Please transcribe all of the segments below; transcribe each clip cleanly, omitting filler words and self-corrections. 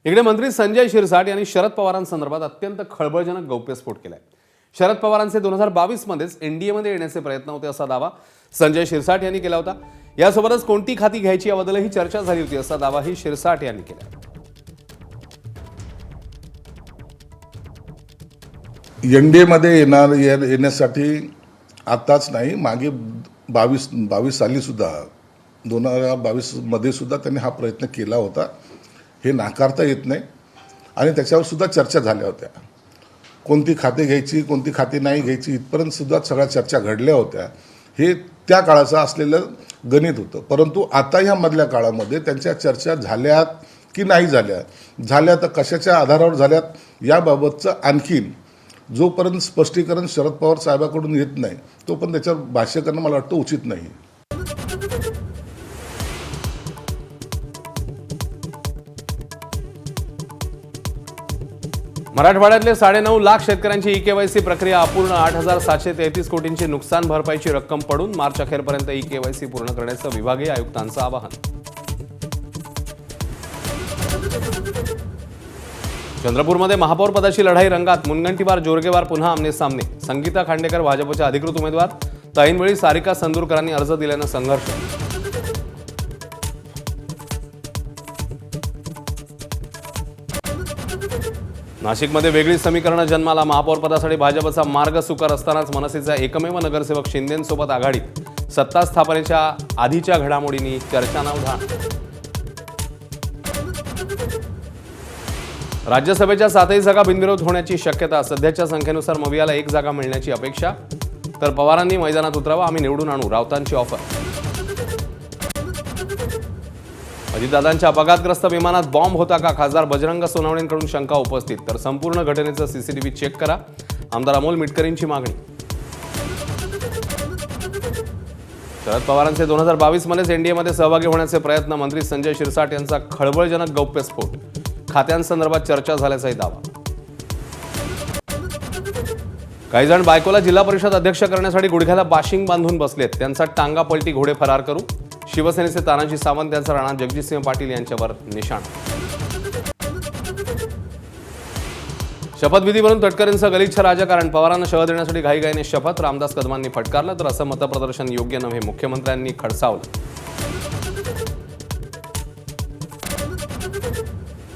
इकडे मंत्री संजय शिरसाट यांनी शरद पवारांसंदर्भात अत्यंत खळबळजनक गौप्यस्फोट केलाय। शरद पवारांचे 2022 मध्येच एनडीएमध्ये येण्याचे प्रयत्न होते असा दावा संजय शिरसाट यांनी केला होता। यासोबतच कोणती खाती घ्यायची याबद्दलही चर्चा झाली होती असा दावाही शिरसाट यांनी केला। एनडीएमध्ये येण्यासाठी आताच नाही, मागे 22 साली सुद्धा 2022 मध्ये सुद्धा त्यांनी हा प्रयत्न केला होता। हे नाकारता येत नाही आणि त्याच्यावर सुद्धा चर्चा झाल्या होत्या। कोणती खाते घ्यायची कोणती खाते नाही घ्यायची इथपर्यंत सुद्धा सगळ्या चर्चा घडल्या होत्या। हे त्या काळाचं असलेलं गणित होतं। परंतु आता ह्या मधल्या काळामध्ये त्यांच्या चर्चा झाल्यात की नाही झाल्या तर कशाच्या आधारावर झाल्यात याबाबतचं आणखीन जोपर्यंत स्पष्टीकरण शरद पवार साहेबांकडून येत नाही तोपर्यंत त्याच्यावर भाष्य करणं मला वाटतं उचित नाही। मराठवाड्यातले 9.5 लाख शेतकऱ्यांची ई-केवायसी प्रक्रिया अपूर्ण, 8,733 कोटींची नुकसान भरपाईची रक्कम पडून मार्च अखेरपर्यंत ई-केवायसी पूर्ण करण्याचं विभागीय आयुक्तांचं आवाहन। चंद्रपूरमध्ये महापौर पदाची लढाई रंगात, मुनगंटीवार जोरगेवार पुन्हा आमने-सामने। संगीता खांडेकर भाजपच्या अधिकृत उमेदवार, तर ऐनवेळी सारिका संदूरकरांनी अर्ज दिल्यानं संघर्ष। नाशिकमध्ये वेगळी समीकरणं जन्माला, महापौर पदासाठी भाजपचा मार्ग सुकर असतानाच मनसेचा एकमेव नगरसेवक शिंदेंसोबत आघाडीत। सत्ता स्थापनेच्या आधीच्या घडामोडींनी चर्चांना उधाण। राज्यसभेच्या 7ही जागा बिनविरोध होण्याची शक्यता, सध्याच्या संख्येनुसार मवियाला 1 जागा मिळण्याची अपेक्षा। तर पवारांनी मैदानात उतरावं, आम्ही निवडून आणू, राऊतांची ऑफर। अजितदादांच्या अपघातग्रस्त विमानात बॉम्ब होता का, खासदार बजरंग सोनवणेंकडून शंका उपस्थित। तर संपूर्ण घटनेचं सीसीटीव्ही चेक करा, आमदार अमोल मिटकरींची मागणी। शरद पवारांचे 2022 मध्येच एनडीएमध्ये सहभागी होण्याचे प्रयत्न, मंत्री संजय शिरसाट यांचा खळबळजनक गौप्यस्फोट, खात्यांसंदर्भात चर्चा झाल्याचाही दावा। काही जण बायकोला जिल्हा परिषद अध्यक्ष करण्यासाठी गुडघ्याला बाशिंग बांधून बसलेत, त्यांचा टांगा पलटी घोडे फरार करू। शिवसेनेचे तानाजी सावंत यांचा राणा जगजितसिंह पाटील यांच्यावर निशाण। शपथविधीवरून तटकरेंचं गलिच्छ राजकारण, पवारांना शह देण्यासाठी घाईघाईने शपथ, रामदास कदमांनी फटकारलं, तर असं मतप्रदर्शन योग्य नव्हे, मुख्यमंत्र्यांनी खडसावलं।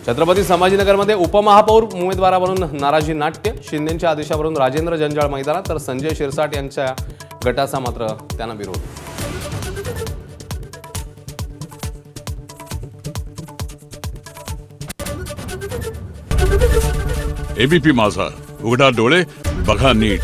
छत्रपती संभाजीनगरमध्ये उपमहापौर उमेदवारावरून नाराजी नाट्य, शिंदेंच्या आदेशावरून राजेंद्र जंजाळ मैदानात, तर संजय शिरसाट यांच्या गटाचा मात्र त्यांना विरोध। एबीपी माझा, उघडा डोळे बघा नीट।